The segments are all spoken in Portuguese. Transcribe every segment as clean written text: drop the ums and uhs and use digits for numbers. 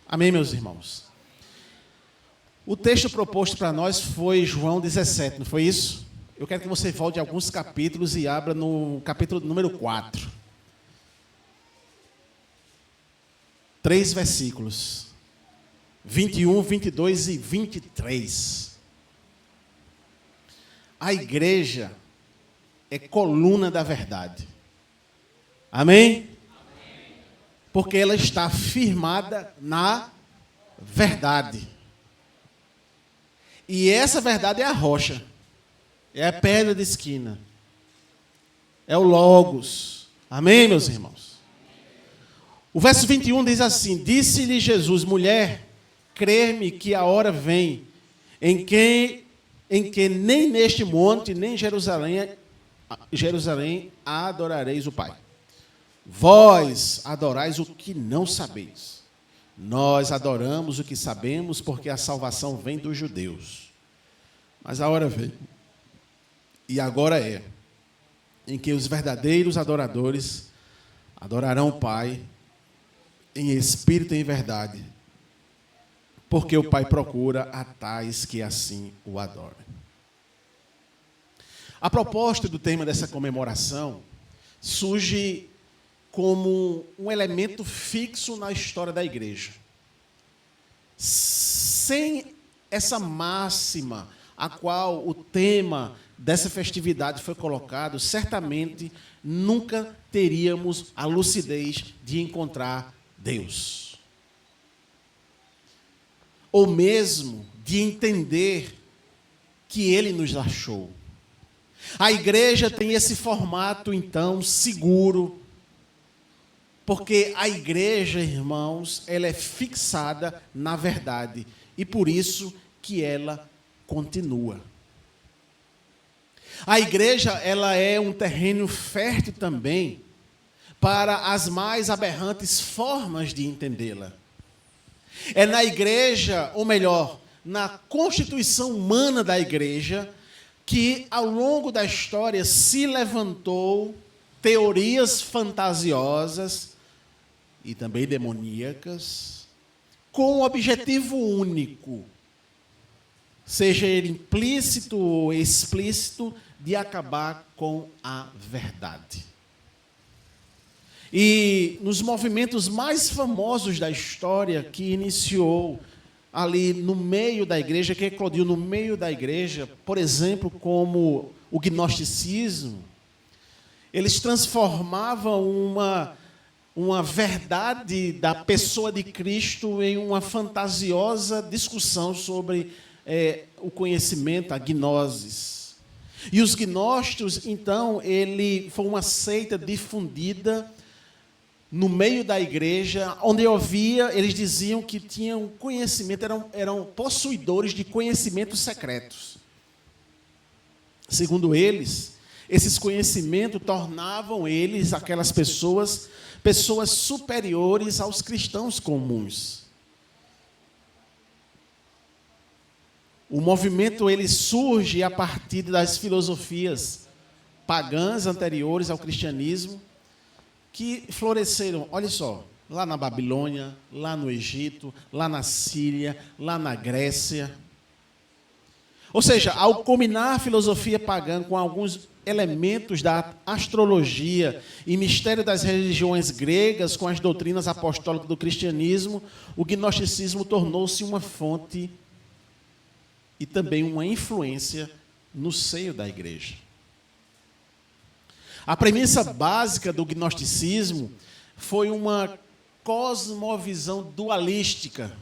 Amém, meus irmãos? O texto proposto para nós foi João 17, não foi isso? Eu quero que você volte alguns capítulos e abra no capítulo número 4. 3 versículos. 21, 22 e 23. A igreja é coluna da verdade. Amém? Porque ela está firmada na verdade. E essa verdade é a rocha. É a pedra de esquina. É o Logos. Amém, meus irmãos? O verso 21 diz assim: disse-lhe Jesus, mulher, crê-me que a hora vem em que nem neste monte, nem em Jerusalém adorareis o Pai. Vós adorais o que não sabeis. Nós adoramos o que sabemos, porque a salvação vem dos judeus. Mas a hora vem, e agora é, em que os verdadeiros adoradores adorarão o Pai em espírito e em verdade, porque o Pai procura a tais que assim o adorem. A proposta do tema dessa comemoração surge como um elemento fixo na história da igreja. Sem essa máxima a qual o tema dessa festividade foi colocado, certamente nunca teríamos a lucidez de encontrar Deus. Ou mesmo de entender que Ele nos achou. A igreja tem esse formato, então, seguro, porque a igreja, irmãos, ela é fixada na verdade. E por isso que ela continua. A igreja, ela é um terreno fértil também para as mais aberrantes formas de entendê-la. É na igreja, ou melhor, na constituição humana da igreja, que ao longo da história se levantou teorias fantasiosas e também demoníacas, com um objetivo único, seja ele implícito ou explícito, de acabar com a verdade. E nos movimentos mais famosos da história, que iniciou ali no meio da igreja, que eclodiu no meio da igreja, por exemplo, como o gnosticismo, eles transformavam uma verdade da pessoa de Cristo em uma fantasiosa discussão sobre o conhecimento, a gnosis. E os gnósticos, então, ele foi uma seita difundida no meio da igreja, onde eles diziam que tinham conhecimento, eram possuidores de conhecimentos secretos. Segundo eles, esses conhecimentos tornavam eles, aquelas pessoas superiores aos cristãos comuns. O movimento ele surge a partir das filosofias pagãs anteriores ao cristianismo, que floresceram, olha só, lá na Babilônia, lá no Egito, lá na Síria, lá na Grécia. Ou seja, ao combinar a filosofia pagã com alguns elementos da astrologia e mistério das religiões gregas com as doutrinas apostólicas do cristianismo, o gnosticismo tornou-se uma fonte e também uma influência no seio da igreja. A premissa básica do gnosticismo foi uma cosmovisão dualística.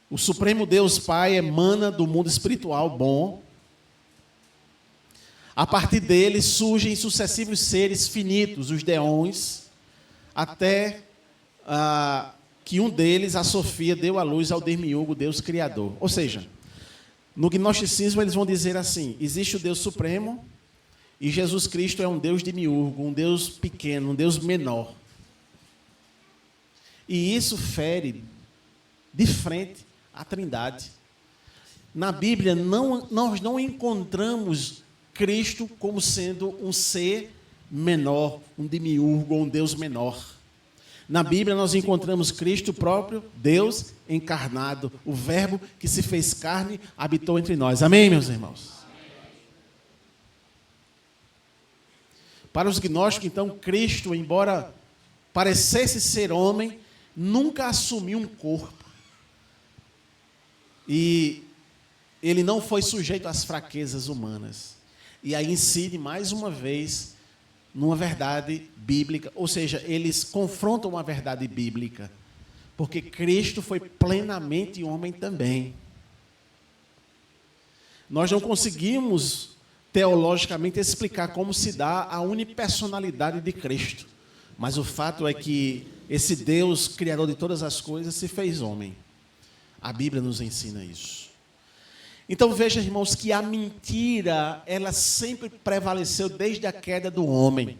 O Supremo Deus Pai emana do mundo espiritual bom. A partir dele surgem sucessivos seres finitos, os deões, até que um deles, a Sofia, deu à luz ao demiurgo, Deus Criador. Ou seja, no gnosticismo eles vão dizer assim: existe o Deus Supremo e Jesus Cristo é um Deus demiurgo, um Deus pequeno, um Deus menor. E isso fere de frente a Trindade. Na Bíblia, nós não encontramos Cristo como sendo um ser menor, um demiurgo ou um Deus menor. Na Bíblia nós encontramos Cristo próprio, Deus encarnado, o Verbo que se fez carne, habitou entre nós. Amém, meus irmãos? Para os gnósticos, então, Cristo, embora parecesse ser homem, nunca assumiu um corpo. E ele não foi sujeito às fraquezas humanas. E aí incide mais uma vez numa verdade bíblica, ou seja, eles confrontam uma verdade bíblica, porque Cristo foi plenamente homem também. Nós não conseguimos teologicamente explicar como se dá a unipersonalidade de Cristo, mas o fato é que esse Deus, criador de todas as coisas, se fez homem. A Bíblia nos ensina isso. Então veja, irmãos, que a mentira, ela sempre prevaleceu desde a queda do homem.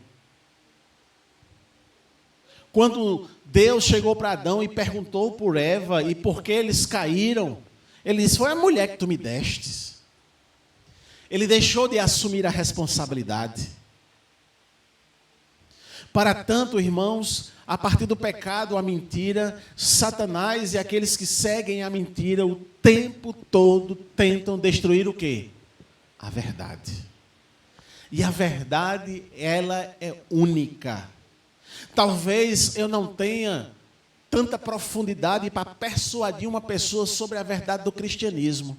Quando Deus chegou para Adão e perguntou por Eva e por que eles caíram, ele disse, foi a mulher que tu me destes. Ele deixou de assumir a responsabilidade. Para tanto, irmãos, a partir do pecado, a mentira, Satanás e aqueles que seguem a mentira o tempo todo tentam destruir o quê? A verdade. E a verdade, ela é única. Talvez eu não tenha tanta profundidade para persuadir uma pessoa sobre a verdade do cristianismo.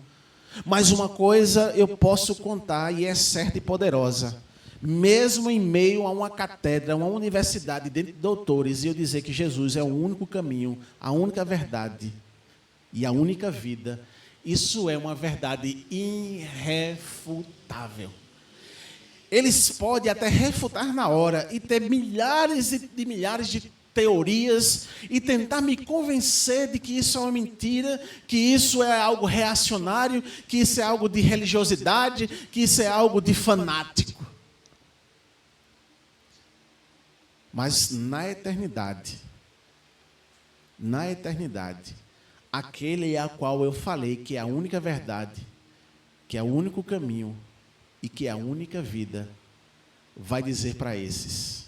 Mas uma coisa eu posso contar e é certa e poderosa. Mesmo em meio a uma catedra, uma universidade de doutores, e eu dizer que Jesus é o único caminho, a única verdade e a única vida, isso é uma verdade irrefutável. Eles podem até refutar na hora e ter milhares e milhares de teorias e tentar me convencer de que isso é uma mentira, que isso é algo reacionário, que isso é algo de religiosidade, que isso é algo de fanático. Mas na eternidade, aquele a qual eu falei que é a única verdade, que é o único caminho e que é a única vida, vai dizer para esses,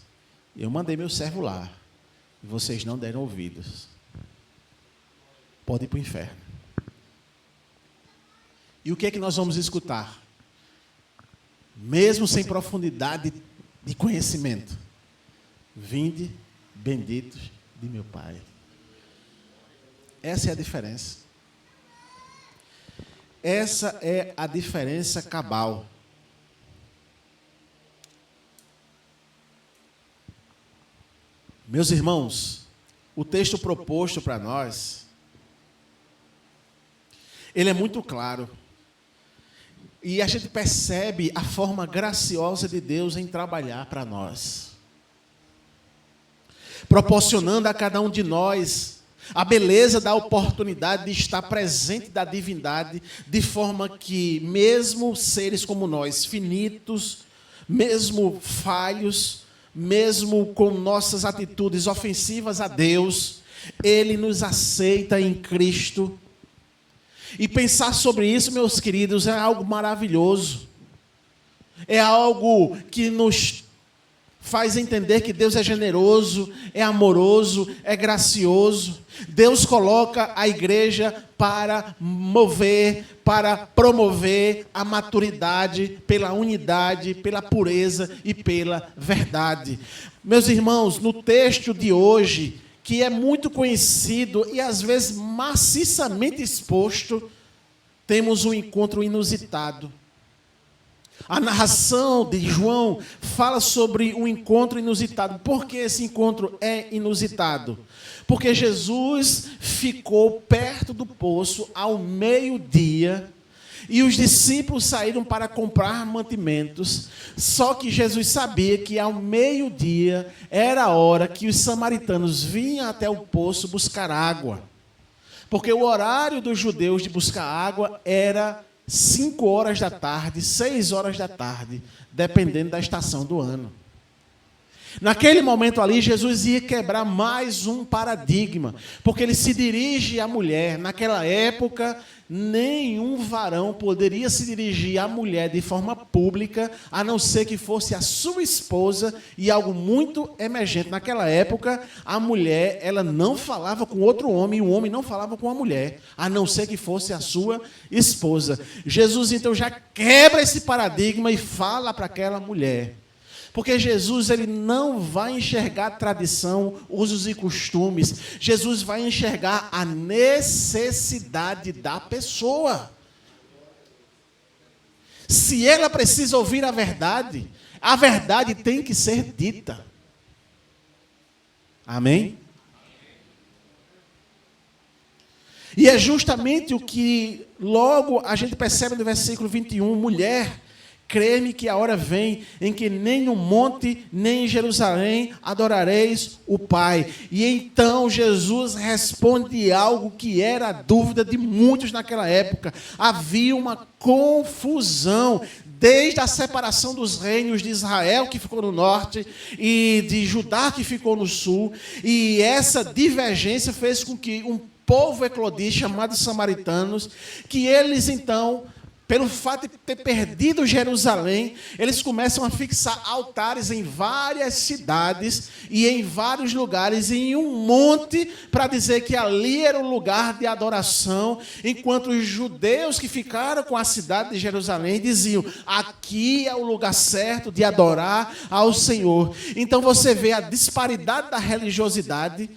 eu mandei meu servo lá, e vocês não deram ouvidos. Pode ir para o inferno. E o que é que nós vamos escutar? Mesmo sem profundidade de conhecimento, vinde, benditos de meu Pai. Essa é a diferença. Essa é a diferença cabal. Meus irmãos, o texto proposto para nós, ele é muito claro. E a gente percebe a forma graciosa de Deus em trabalhar para nós, proporcionando a cada um de nós a beleza da oportunidade de estar presente da divindade, de forma que, mesmo seres como nós, finitos, mesmo falhos, mesmo com nossas atitudes ofensivas a Deus, Ele nos aceita em Cristo. E pensar sobre isso, meus queridos, é algo maravilhoso. É algo que nos faz entender que Deus é generoso, é amoroso, é gracioso. Deus coloca a igreja para mover, para promover a maturidade pela unidade, pela pureza e pela verdade. Meus irmãos, no texto de hoje, que é muito conhecido e às vezes maciçamente exposto, temos um encontro inusitado. A narração de João fala sobre um encontro inusitado. Por que esse encontro é inusitado? Porque Jesus ficou perto do poço ao meio-dia e os discípulos saíram para comprar mantimentos. Só que Jesus sabia que ao meio-dia era a hora que os samaritanos vinham até o poço buscar água. Porque o horário dos judeus de buscar água era 5 horas da tarde, 6 horas da tarde, dependendo da estação do ano. Naquele momento ali, Jesus ia quebrar mais um paradigma, porque ele se dirige à mulher. Naquela época, nenhum varão poderia se dirigir à mulher de forma pública, a não ser que fosse a sua esposa, e algo muito emergente. Naquela época, a mulher, ela não falava com outro homem, e o homem não falava com a mulher, a não ser que fosse a sua esposa. Jesus, então, já quebra esse paradigma e fala para aquela mulher. Porque Jesus, ele não vai enxergar tradição, usos e costumes. Jesus vai enxergar a necessidade da pessoa. Se ela precisa ouvir a verdade tem que ser dita. Amém? E é justamente o que logo a gente percebe no versículo 21. Mulher, crê-me que a hora vem em que nem no monte, nem em Jerusalém adorareis o Pai. E então Jesus responde algo que era a dúvida de muitos naquela época. Havia uma confusão desde a separação dos reinos de Israel, que ficou no norte, e de Judá, que ficou no sul. E essa divergência fez com que um povo eclodisse, chamado samaritanos, que eles então, pelo fato de ter perdido Jerusalém, eles começam a fixar altares em várias cidades e em vários lugares, e em um monte, para dizer que ali era o lugar de adoração, enquanto os judeus que ficaram com a cidade de Jerusalém diziam: aqui é o lugar certo de adorar ao Senhor. Então você vê a disparidade da religiosidade,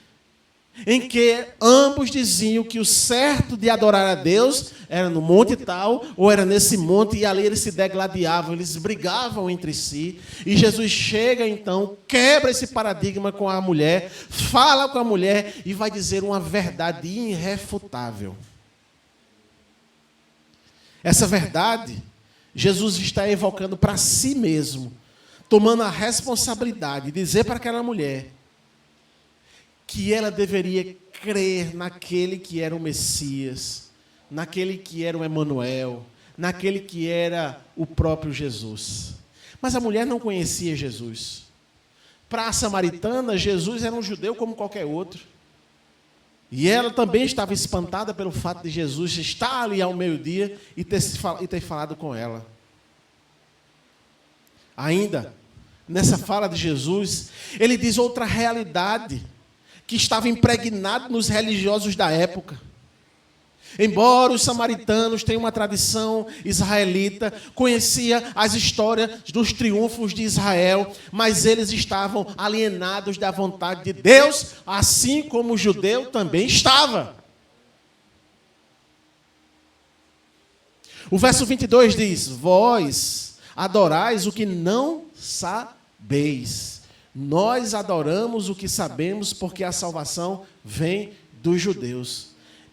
em que ambos diziam que o certo de adorar a Deus era no monte tal, ou era nesse monte, e ali eles se degladiavam, eles brigavam entre si. E Jesus chega então, quebra esse paradigma com a mulher, fala com a mulher e vai dizer uma verdade irrefutável. Essa verdade, Jesus está evocando para si mesmo, tomando a responsabilidade de dizer para aquela mulher que ela deveria crer naquele que era o Messias, naquele que era o Emanuel, naquele que era o próprio Jesus. Mas a mulher não conhecia Jesus. Para a samaritana, Jesus era um judeu como qualquer outro. E ela também estava espantada pelo fato de Jesus estar ali ao meio-dia e ter falado com ela. Ainda, nessa fala de Jesus, ele diz outra realidade que estava impregnado nos religiosos da época. Embora os samaritanos tenham uma tradição israelita, conhecia as histórias dos triunfos de Israel, mas eles estavam alienados da vontade de Deus, assim como o judeu também estava. O verso 22 diz: vós adorais o que não sabeis. Nós adoramos o que sabemos, porque a salvação vem dos judeus.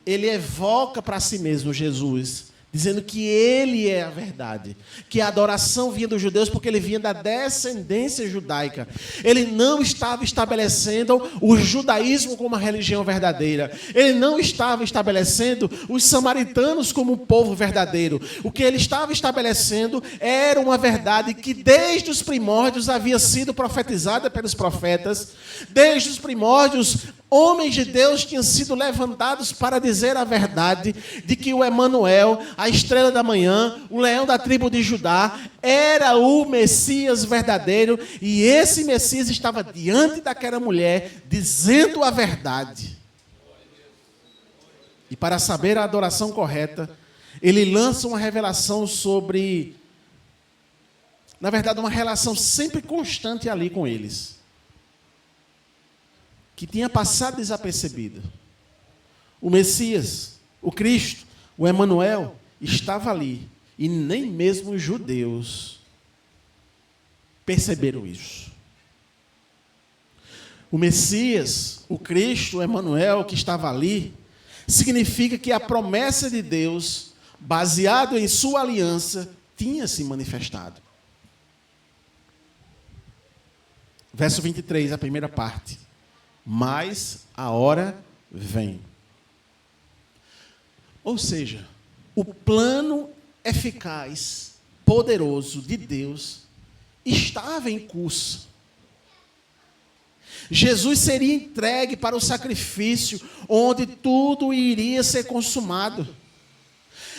Ele evoca para si mesmo Jesus, dizendo que ele é a verdade, que a adoração vinha dos judeus porque ele vinha da descendência judaica. Ele não estava estabelecendo o judaísmo como uma religião verdadeira. Ele não estava estabelecendo os samaritanos como um povo verdadeiro. O que ele estava estabelecendo era uma verdade que desde os primórdios havia sido profetizada pelos profetas. Desde os primórdios, homens de Deus tinham sido levantados para dizer a verdade de que o Emanuel, a estrela da manhã, o leão da tribo de Judá, era o Messias verdadeiro, e esse Messias estava diante daquela mulher, dizendo a verdade. E para saber a adoração correta, ele lança uma revelação sobre, na verdade, uma relação sempre constante ali com eles, que tinha passado desapercebido. O Messias, o Cristo, o Emanuel, estava ali, e nem mesmo os judeus perceberam isso. O Messias, o Cristo, o Emanuel, que estava ali, significa que a promessa de Deus, baseado em sua aliança, tinha se manifestado. Verso 23, a primeira parte. Mas a hora vem. Ou seja, o plano eficaz, poderoso de Deus estava em curso. Jesus seria entregue para o sacrifício, onde tudo iria ser consumado.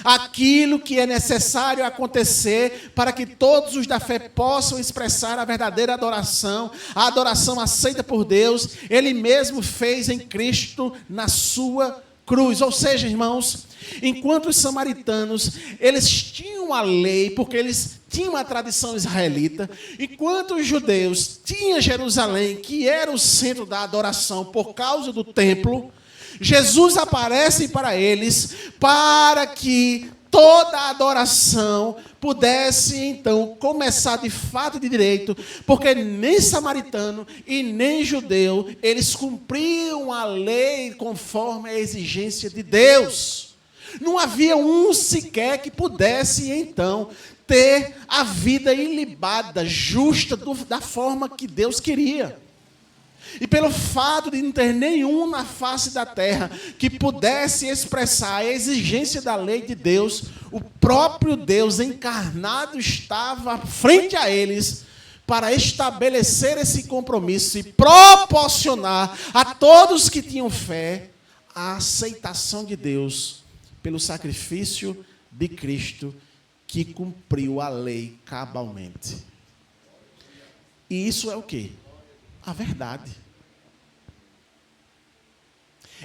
Aquilo que é necessário acontecer para que todos os da fé possam expressar a verdadeira adoração, a adoração aceita por Deus, Ele mesmo fez em Cristo na sua cruz. Ou seja, irmãos, enquanto os samaritanos, eles tinham a lei, porque eles tinham a tradição israelita, enquanto os judeus tinham Jerusalém, que era o centro da adoração por causa do templo, Jesus aparece para eles para que toda a adoração pudesse, então, começar de fato e de direito, porque nem samaritano e nem judeu, eles cumpriam a lei conforme a exigência de Deus. Não havia um sequer que pudesse, então, ter a vida ilibada, justa, da forma que Deus queria. E pelo fato de não ter nenhum na face da terra que pudesse expressar a exigência da lei de Deus, o próprio Deus encarnado estava frente a eles para estabelecer esse compromisso e proporcionar a todos que tinham fé a aceitação de Deus pelo sacrifício de Cristo que cumpriu a lei cabalmente. E isso é o quê? A verdade.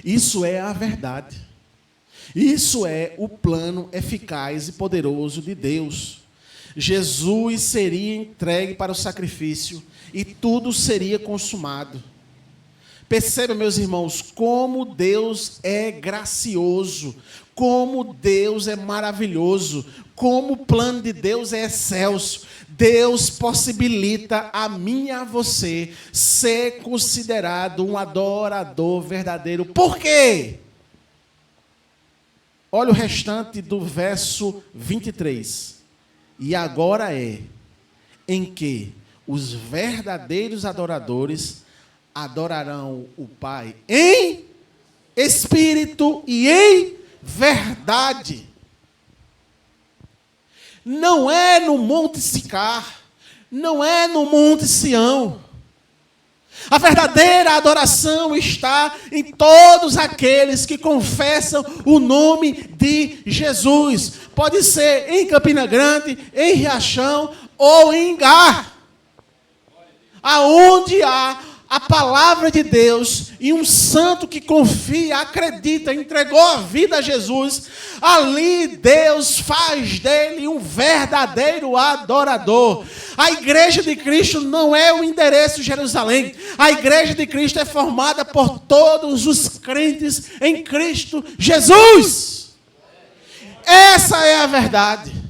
Isso é a verdade. Isso é o plano eficaz e poderoso de Deus. Jesus seria entregue para o sacrifício e tudo seria consumado. Perceba, meus irmãos, como Deus é gracioso, como Deus é maravilhoso, como o plano de Deus é excelso. Deus possibilita a mim e a você ser considerado um adorador verdadeiro. Por quê? Olha o restante do verso 23. E agora é em que os verdadeiros adoradores adorarão o Pai em espírito e em verdade. Não é no Monte Sicar, não é no Monte Sião. A verdadeira adoração está em todos aqueles que confessam o nome de Jesus. Pode ser em Campina Grande, em Riachão ou em Gar. Aonde há a palavra de Deus e um santo que confia, acredita, entregou a vida a Jesus, ali Deus faz dele um verdadeiro adorador. A igreja de Cristo não é o endereço de Jerusalém. A igreja de Cristo é formada por todos os crentes em Cristo Jesus. Essa é a verdade.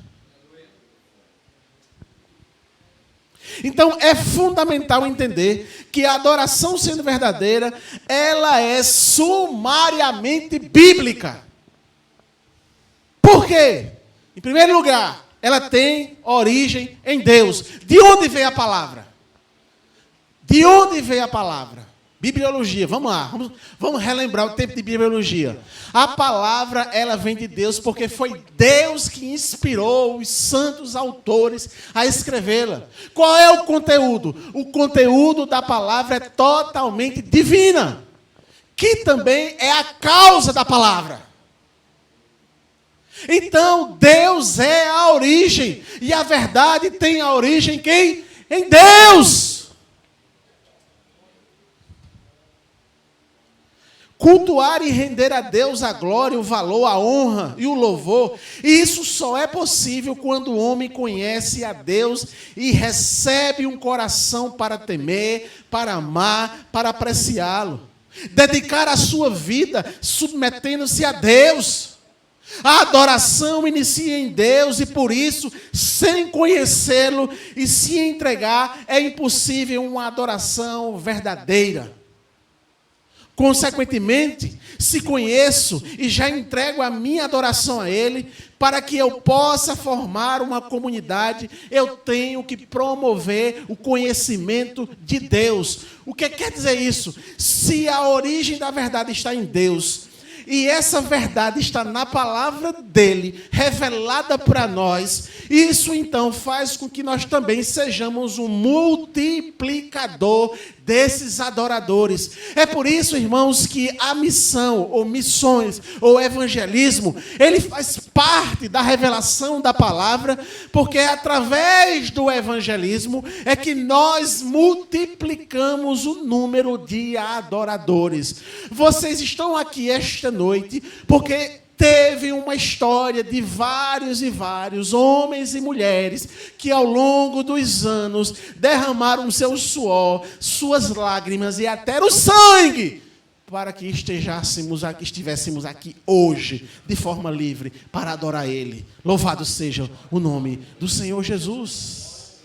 Então, é fundamental entender que a adoração sendo verdadeira, ela é sumariamente bíblica. Por quê? Em primeiro lugar, ela tem origem em Deus. De onde veio a palavra? De onde veio a palavra? Bibliologia, vamos lá, vamos relembrar o tempo de bibliologia. A palavra, ela vem de Deus porque foi Deus que inspirou os santos autores a escrevê-la. Qual é o conteúdo? O conteúdo da palavra é totalmente divina, que também é a causa da palavra. Então, Deus é a origem, e a verdade tem a origem quem? Em Deus. Cultuar e render a Deus a glória, o valor, a honra e o louvor. E isso só é possível quando o homem conhece a Deus e recebe um coração para temer, para amar, para apreciá-lo. Dedicar a sua vida submetendo-se a Deus. A adoração inicia em Deus e por isso, sem conhecê-lo e se entregar, é impossível uma adoração verdadeira. Consequentemente, se conheço e já entrego a minha adoração a Ele, para que eu possa formar uma comunidade, eu tenho que promover o conhecimento de Deus. O que quer dizer isso? Se a origem da verdade está em Deus, e essa verdade está na palavra dele, revelada para nós, isso então faz com que nós também sejamos um multiplicador desses adoradores. É por isso, irmãos, que a missão, ou missões, ou evangelismo, ele faz parte da revelação da palavra, porque é através do evangelismo é que nós multiplicamos o número de adoradores. Vocês estão aqui esta noite porque teve uma história de vários e vários homens e mulheres que ao longo dos anos derramaram seu suor, suas lágrimas e até o sangue para que estivéssemos aqui hoje de forma livre para adorar Ele. Louvado seja o nome do Senhor Jesus.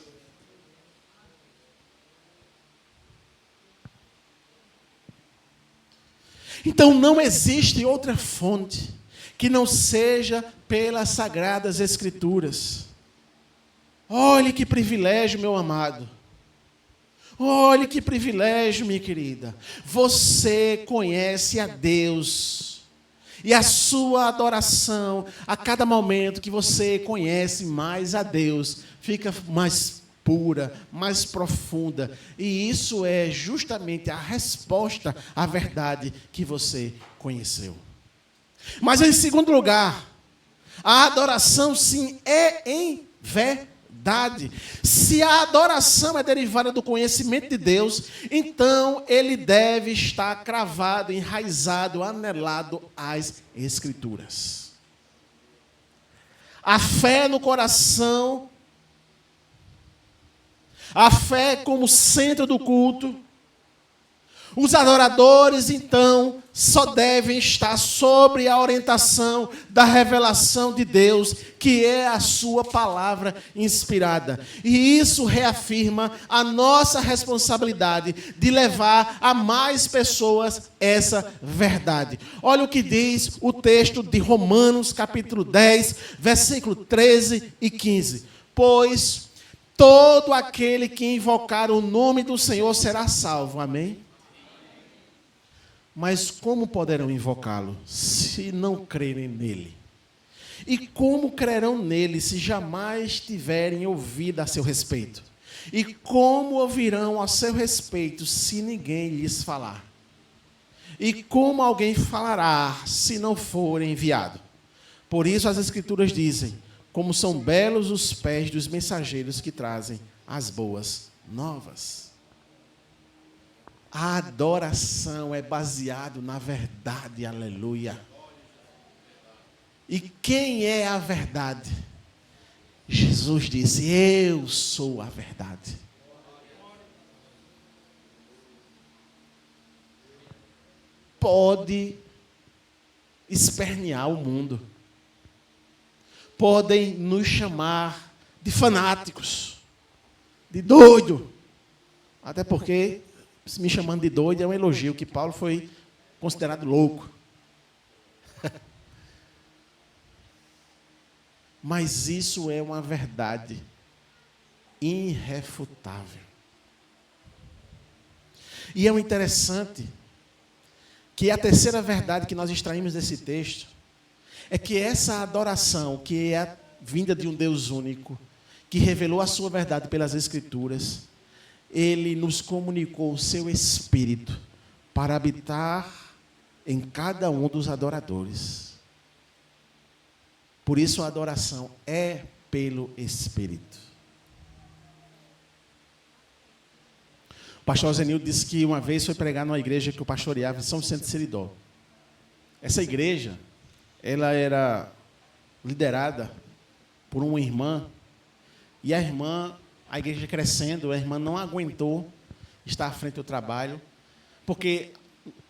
Então não existe outra fonte que não seja pelas Sagradas Escrituras. Olhe que privilégio, meu amado. Olhe que privilégio, minha querida. Você conhece a Deus. E a sua adoração, a cada momento que você conhece mais a Deus, fica mais pura, mais profunda. E isso é justamente a resposta à verdade que você conheceu. Mas em segundo lugar, a adoração sim é em verdade. Se a adoração é derivada do conhecimento de Deus, então ele deve estar cravado, enraizado, anelado às Escrituras. A fé no coração, a fé como centro do culto. Os adoradores, então, só devem estar sobre a orientação da revelação de Deus, que é a sua palavra inspirada. E isso reafirma a nossa responsabilidade de levar a mais pessoas essa verdade. Olha o que diz o texto de Romanos, capítulo 10, versículo 13 e 15. Pois todo aquele que invocar o nome do Senhor será salvo. Amém? Mas como poderão invocá-lo se não crerem nele? E como crerão nele se jamais tiverem ouvido a seu respeito? E como ouvirão a seu respeito se ninguém lhes falar? E como alguém falará se não for enviado? Por isso as Escrituras dizem, como são belos os pés dos mensageiros que trazem as boas novas. A adoração é baseada na verdade, aleluia. E quem é a verdade? Jesus disse, eu sou a verdade. Pode espernear o mundo. Podem nos chamar de fanáticos, de doido. Até porque me chamando de doido é um elogio, que Paulo foi considerado louco. Mas isso é uma verdade irrefutável. E é o interessante que a terceira verdade que nós extraímos desse texto é que essa adoração, que é a vinda de um Deus único, que revelou a sua verdade pelas Escrituras, Ele nos comunicou o seu Espírito para habitar em cada um dos adoradores. Por isso a adoração é pelo Espírito. O pastor Zenildo disse que uma vez foi pregar numa igreja que o pastoreava em São Vicente de Seridó. Essa igreja, ela era liderada por uma irmã, e a igreja crescendo, a irmã não aguentou estar à frente do trabalho, porque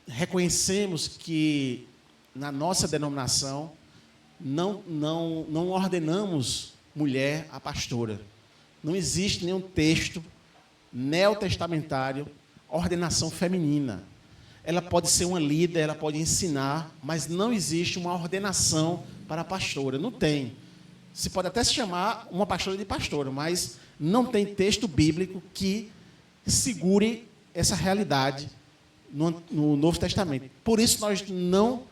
reconhecemos que na nossa denominação não ordenamos mulher a pastora. Não existe nenhum texto neotestamentário ordenação feminina. Ela pode ser uma líder, ela pode ensinar, mas não existe uma ordenação para a pastora. Não tem. Se pode até se chamar uma pastora de pastora, mas não tem texto bíblico que segure essa realidade no Novo Testamento. Por isso nós não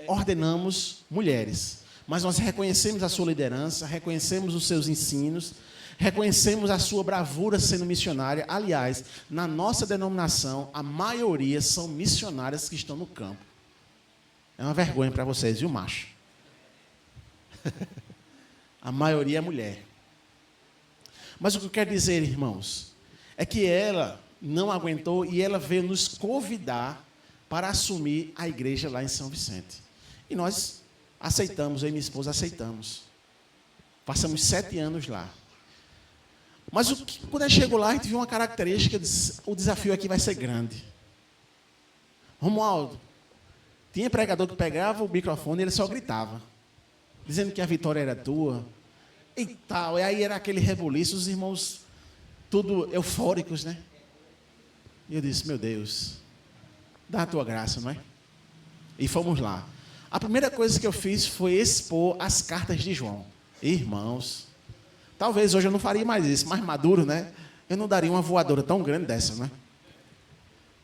ordenamos mulheres, mas nós reconhecemos a sua liderança, reconhecemos os seus ensinos, reconhecemos a sua bravura sendo missionária. Aliás, na nossa denominação, a maioria são missionárias que estão no campo. É uma vergonha para vocês, viu, macho? A maioria é mulher. Mas o que eu quero dizer, irmãos, é que ela não aguentou e ela veio nos convidar para assumir a igreja lá em São Vicente. E nós aceitamos, eu e minha esposa aceitamos. Passamos 7 anos lá. Mas quando ela chegou lá, a gente viu uma característica, o desafio aqui vai ser grande. Romualdo, tinha pregador que pegava o microfone e ele só gritava, dizendo que a vitória era tua, e tal. E aí era aquele rebuliço, os irmãos tudo eufóricos, né? E eu disse, meu Deus, dá a tua graça, não é? E fomos lá. A primeira coisa que eu fiz foi expor as cartas de João. Irmãos, talvez hoje eu não faria mais isso, mais maduro, né? Eu não daria uma voadora tão grande dessa, né?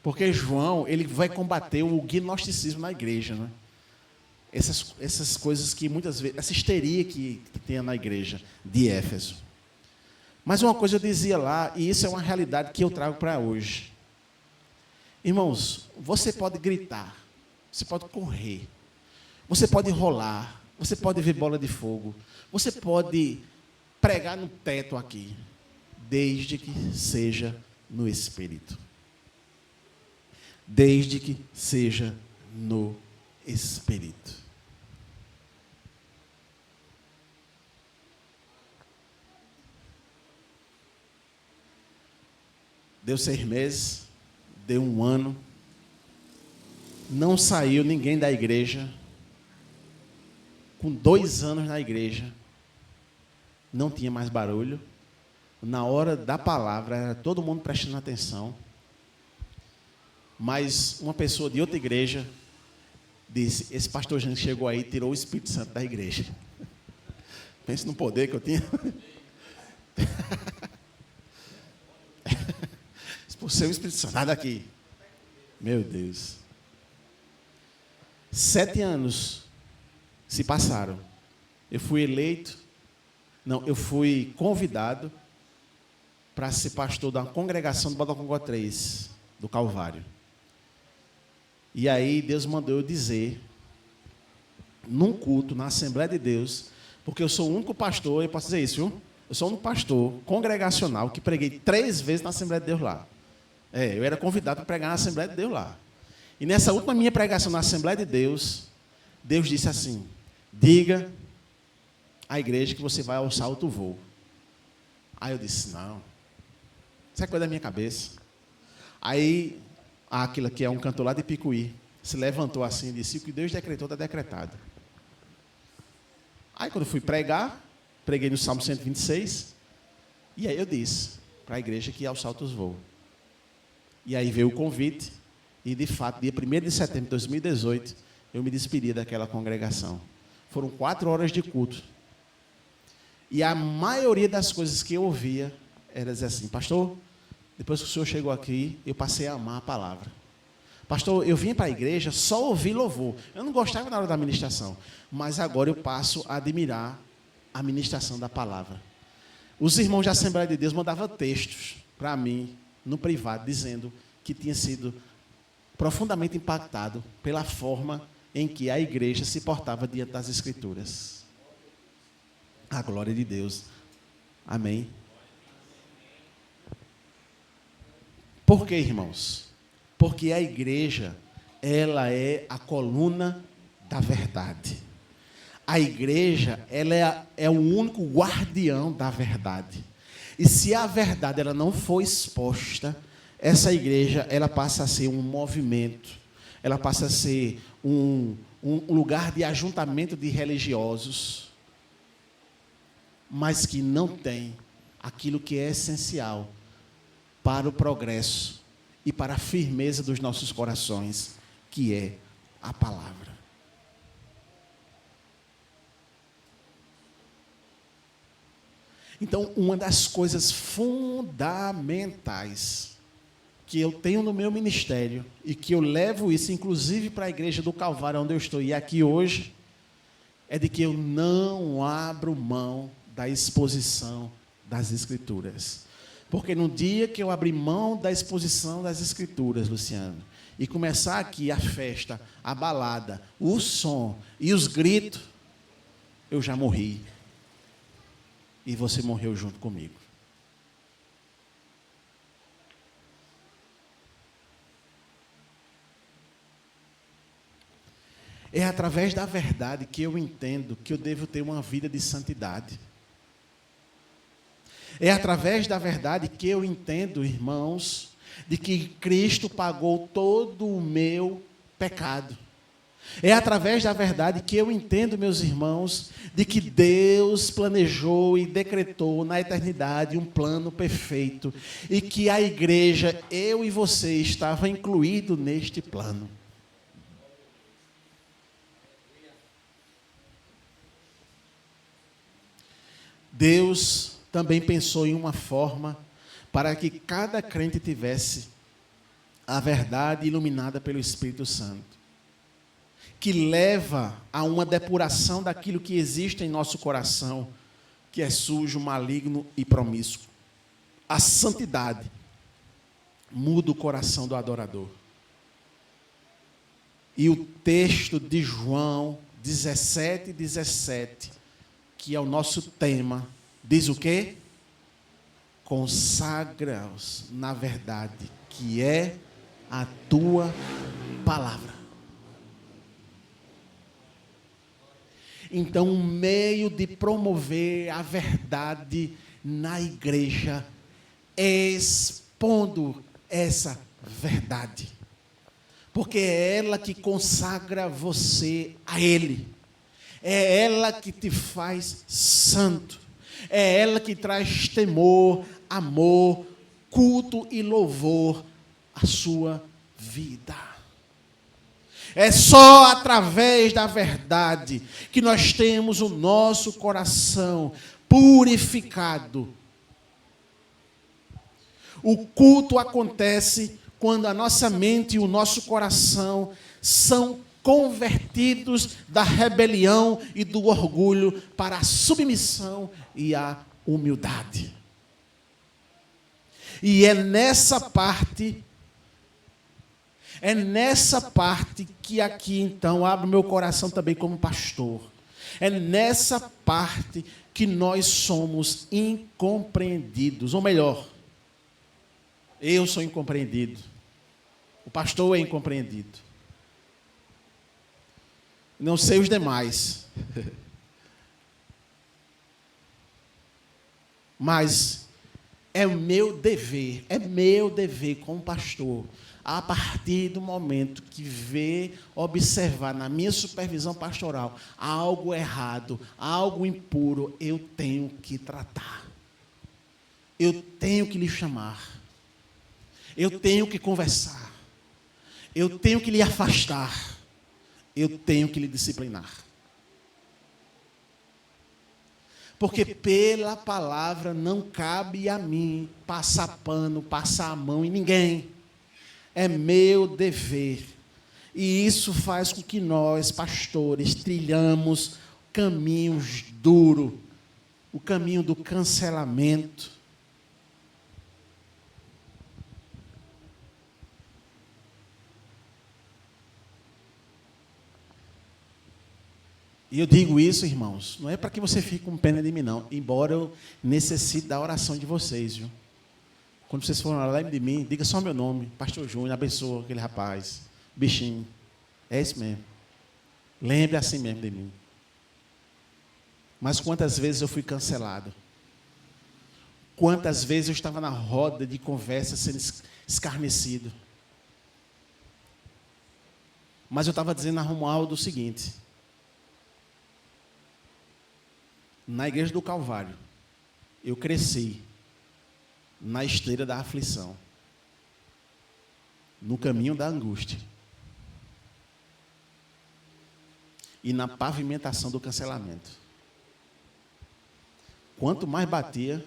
Porque João, ele vai combater o gnosticismo na igreja, né? Essas coisas que muitas vezes, essa histeria que tem na igreja de Éfeso. Mas uma coisa eu dizia lá, e isso é uma realidade que eu trago para hoje. Irmãos, você pode gritar, você pode correr, você pode rolar, você pode ver bola de fogo, você pode pregar no teto aqui, desde que seja no Espírito. Desde que seja no Espírito. Deu 6 meses, deu 1 ano, não saiu ninguém da igreja. Com 2 anos na igreja, não tinha mais barulho. Na hora da palavra, era todo mundo prestando atenção. Mas uma pessoa de outra igreja disse, esse pastor Jânio chegou aí e tirou o Espírito Santo da igreja. Pense no poder que eu tinha. Por ser o Espírito Santo, sai daqui. Meu Deus. 7 anos se passaram. Eu fui convidado para ser pastor da congregação do Bodocongó 3, do Calvário. E aí Deus mandou eu dizer, num culto, na Assembleia de Deus, porque eu sou o único pastor, eu posso dizer isso, viu? Eu sou o único pastor congregacional que preguei 3 vezes na Assembleia de Deus lá. Eu era convidado para pregar na Assembleia de Deus lá. E nessa última minha pregação na Assembleia de Deus, Deus disse assim, diga à igreja que você vai alçar outro voo. Aí eu disse, não, isso é coisa da minha cabeça. Aí, aquilo que é um cantor lá de Picuí, se levantou assim e disse, o que Deus decretou está decretado. Aí quando eu fui pregar, preguei no Salmo 126, e aí eu disse para a igreja que ia alçar outros voos. E aí veio o convite, e de fato, dia 1º de setembro de 2018, eu me despedi daquela congregação. Foram 4 horas de culto. E a maioria das coisas que eu ouvia era dizer assim, pastor, depois que o senhor chegou aqui, eu passei a amar a palavra. Pastor, eu vim para a igreja só ouvir louvor. Eu não gostava na hora da ministração, mas agora eu passo a admirar a ministração da palavra. Os irmãos da Assembleia de Deus mandavam textos para mim, no privado, dizendo que tinha sido profundamente impactado pela forma em que a igreja se portava diante das Escrituras. A glória de Deus. Amém. Por quê, irmãos? Porque a igreja, ela é a coluna da verdade. A igreja, ela é o único guardião da verdade. E se a verdade ela não for exposta, essa igreja ela passa a ser um movimento, ela passa a ser um lugar de ajuntamento de religiosos, mas que não tem aquilo que é essencial para o progresso e para a firmeza dos nossos corações, que é a palavra. Então, uma das coisas fundamentais que eu tenho no meu ministério e que eu levo isso, inclusive, para a igreja do Calvário, onde eu estou e aqui hoje, é de que eu não abro mão da exposição das Escrituras. Porque no dia que eu abrir mão da exposição das Escrituras, Luciano, e começar aqui a festa, a balada, o som e os gritos, eu já morri. E você morreu junto comigo. É através da verdade que eu entendo que eu devo ter uma vida de santidade. É através da verdade que eu entendo, irmãos, de que Cristo pagou todo o meu pecado. É através da verdade que eu entendo, meus irmãos, de que Deus planejou e decretou na eternidade um plano perfeito e que a igreja, eu e você, estava incluído neste plano. Deus também pensou em uma forma para que cada crente tivesse a verdade iluminada pelo Espírito Santo, que leva a uma depuração daquilo que existe em nosso coração, que é sujo, maligno e promíscuo. A santidade muda o coração do adorador. E o texto de João 17:17, que é o nosso tema, diz o quê? Consagra-os na verdade, que é a tua palavra. Então, um meio de promover a verdade na igreja é expondo essa verdade. Porque é ela que consagra você a Ele. É ela que te faz santo. É ela que traz temor, amor, culto e louvor à sua vida. É só através da verdade que nós temos o nosso coração purificado. O culto acontece quando a nossa mente e o nosso coração são convertidos da rebelião e do orgulho para a submissão e a humildade. E é nessa parte que aqui então abro meu coração também como pastor. É nessa parte que nós somos incompreendidos, ou melhor, eu sou incompreendido. O pastor é incompreendido. Não sei os demais. Mas é meu dever como pastor, a partir do momento que observar na minha supervisão pastoral algo errado, algo impuro, eu tenho que tratar. Eu tenho que lhe chamar. Eu tenho que conversar. Eu tenho que lhe afastar. Eu tenho que lhe disciplinar. Porque pela palavra não cabe a mim passar pano, passar a mão em ninguém. É meu dever. E isso faz com que nós, pastores, trilhamos caminhos duros. O caminho do cancelamento. E eu digo isso, irmãos, não é para que você fique com pena de mim, não. Embora eu necessite da oração de vocês, viu? Quando vocês forem orar, lembre de mim, diga só meu nome, Pastor Júnior, abençoa aquele rapaz, bichinho. É isso mesmo. Lembre assim mesmo de mim. Mas quantas vezes eu fui cancelado? Quantas vezes eu estava na roda de conversa sendo escarnecido? Mas eu estava dizendo a Romualdo o seguinte: na igreja do Calvário, eu cresci na esteira da aflição, no caminho da angústia e na pavimentação do cancelamento. Quanto mais batia,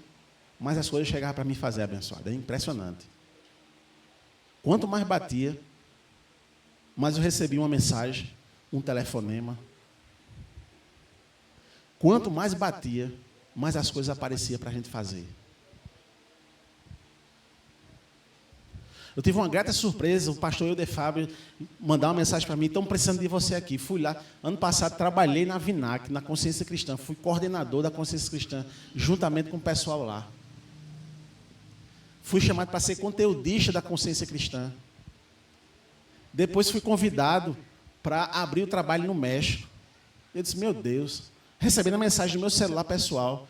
mais as coisas chegavam para me fazer abençoado. É impressionante. Quanto mais batia, mais eu recebia uma mensagem, um telefonema. Quanto mais batia, mais as coisas apareciam para a gente fazer. Eu tive uma grata surpresa, o pastor Eude Fábio mandar uma mensagem para mim, estão precisando de você aqui. Fui lá, ano passado trabalhei na VINAC, na Consciência Cristã, fui coordenador da Consciência Cristã, juntamente com o pessoal lá. Fui chamado para ser conteudista da Consciência Cristã. Depois fui convidado para abrir o trabalho no México. Eu disse, meu Deus, recebendo a mensagem do meu celular pessoal.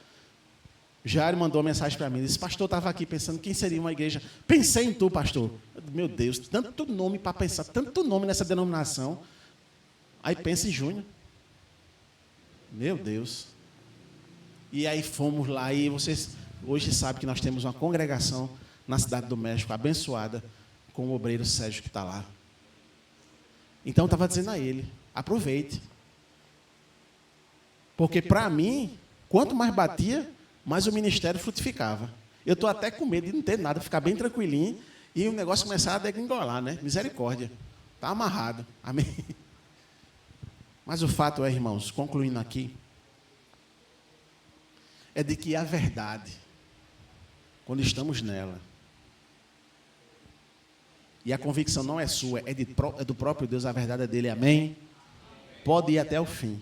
Jairo mandou uma mensagem para mim, disse, pastor, estava aqui pensando quem seria uma igreja. Pensei em tu, pastor. Meu Deus, tanto nome para pensar, tanto nome nessa denominação. Aí pensa em Júnior. Meu Deus. E aí fomos lá, e vocês hoje sabem que nós temos uma congregação na cidade do México, abençoada, com o obreiro Sérgio que está lá. Então, eu estava dizendo a ele, aproveite. Porque, para mim, quanto mais batia, mais o ministério frutificava. Eu estou até com medo de não ter nada, ficar bem tranquilinho e o negócio começar a degringolar, né? Misericórdia. Está amarrado. Amém? Mas o fato é, irmãos, concluindo aqui, é de que a verdade, quando estamos nela, e a convicção não é sua, é do próprio Deus, a verdade é dele, amém? Pode ir até o fim.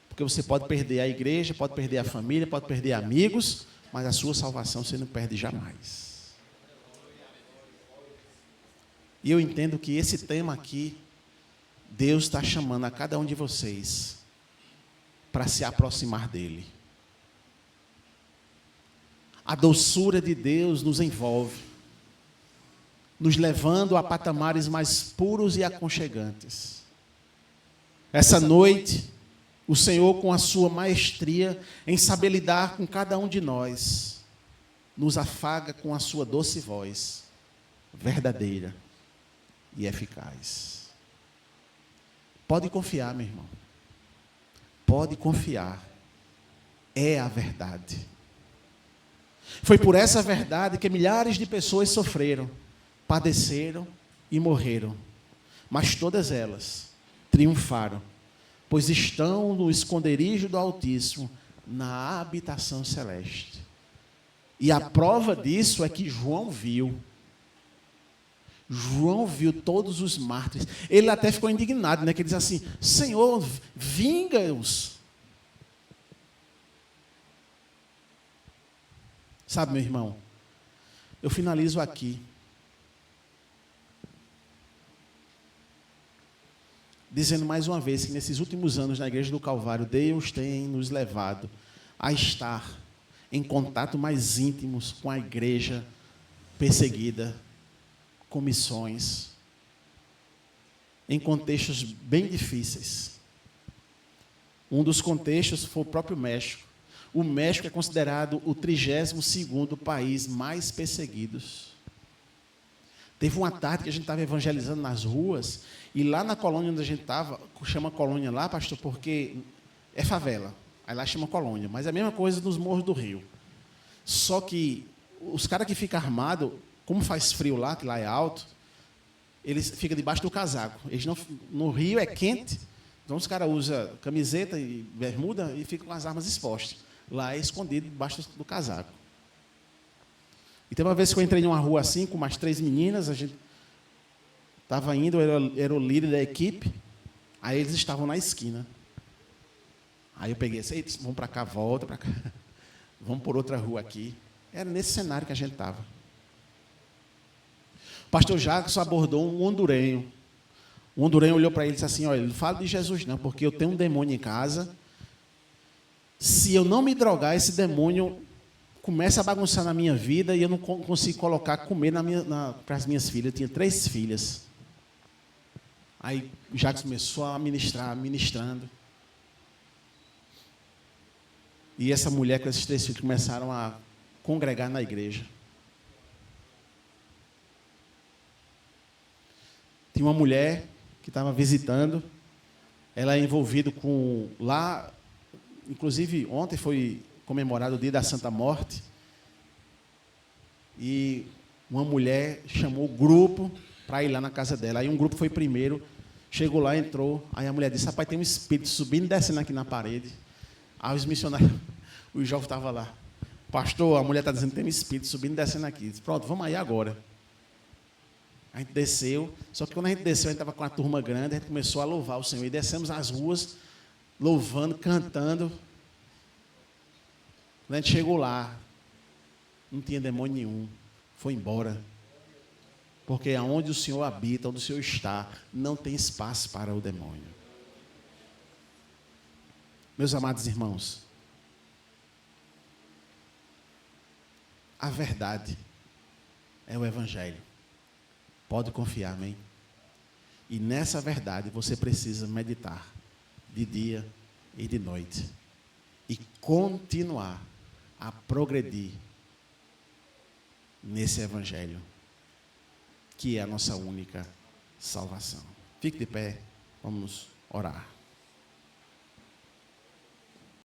Porque você pode perder a igreja, pode perder a família, pode perder amigos, mas a sua salvação você não perde jamais. E eu entendo que esse tema aqui, Deus está chamando a cada um de vocês para se aproximar dele. A doçura de Deus nos envolve, nos levando a patamares mais puros e aconchegantes. Essa noite, o Senhor, com a sua maestria em saber lidar com cada um de nós, nos afaga com a sua doce voz, verdadeira e eficaz. Pode confiar, meu irmão. Pode confiar. É a verdade. Foi por essa verdade que milhares de pessoas sofreram, padeceram e morreram. Mas todas elas triunfaram, pois estão no esconderijo do Altíssimo, na habitação celeste. E a prova disso é que João viu todos os mártires. Ele até ficou indignado, né? Que ele diz assim, Senhor, vinga-os. Sabe, meu irmão, eu finalizo aqui, dizendo mais uma vez que nesses últimos anos na Igreja do Calvário, Deus tem nos levado a estar em contato mais íntimos com a igreja perseguida, com missões, em contextos bem difíceis. Um dos contextos foi o próprio México. O México é considerado o 32º país mais perseguido. Teve uma tarde que a gente estava evangelizando nas ruas, e lá na colônia onde a gente estava, chama colônia lá, pastor, porque é favela. Aí lá chama colônia, mas é a mesma coisa nos morros do Rio. Só que os caras que ficam armados, como faz frio lá, que lá é alto, eles ficam debaixo do casaco. Eles não, no Rio é quente, então os caras usam camiseta e bermuda e ficam com as armas expostas. Lá é escondido debaixo do casaco. E tem uma vez que eu entrei em uma rua assim, com umas 3 meninas, a gente estava indo, eu era o líder da equipe, aí eles estavam na esquina. Aí eu peguei assim, vamos para cá, volta para cá, vamos por outra rua aqui. Era nesse cenário que a gente estava. O pastor Jackson abordou um hondurenho. O hondurenho olhou para ele e disse assim, olha, não fala de Jesus não, porque eu tenho um demônio em casa. Se eu não me drogar, esse demônio começa a bagunçar na minha vida e eu não consigo colocar comer para as minhas filhas. Eu tinha 3 filhas. Aí o Jacques começou a ministrando. E essa mulher com esses 3 filhos começaram a congregar na igreja. Tinha uma mulher que estava visitando, ela é envolvida com lá, inclusive ontem foi comemorado o dia da Santa Morte, e uma mulher chamou o grupo para ir lá na casa dela. Aí um grupo foi primeiro, chegou lá, entrou, aí a mulher disse, rapaz, tem um espírito subindo e descendo aqui na parede. Aí os missionários, O jovem estava lá. Pastor, a mulher está dizendo que tem um espírito subindo e descendo aqui. Disse, pronto, vamos aí agora. A gente desceu, só que quando a gente desceu, a gente estava com uma turma grande, a gente começou a louvar o Senhor. E descemos as ruas, louvando, cantando. Quando a gente chegou lá, não tinha demônio nenhum. Foi embora. Porque aonde o Senhor habita, onde o Senhor está, não tem espaço para o demônio. Meus amados irmãos, a verdade é o Evangelho. Pode confiar, amém? E nessa verdade você precisa meditar de dia e de noite. E continuar a progredir nesse Evangelho, que é a nossa única salvação. Fique de pé, vamos orar.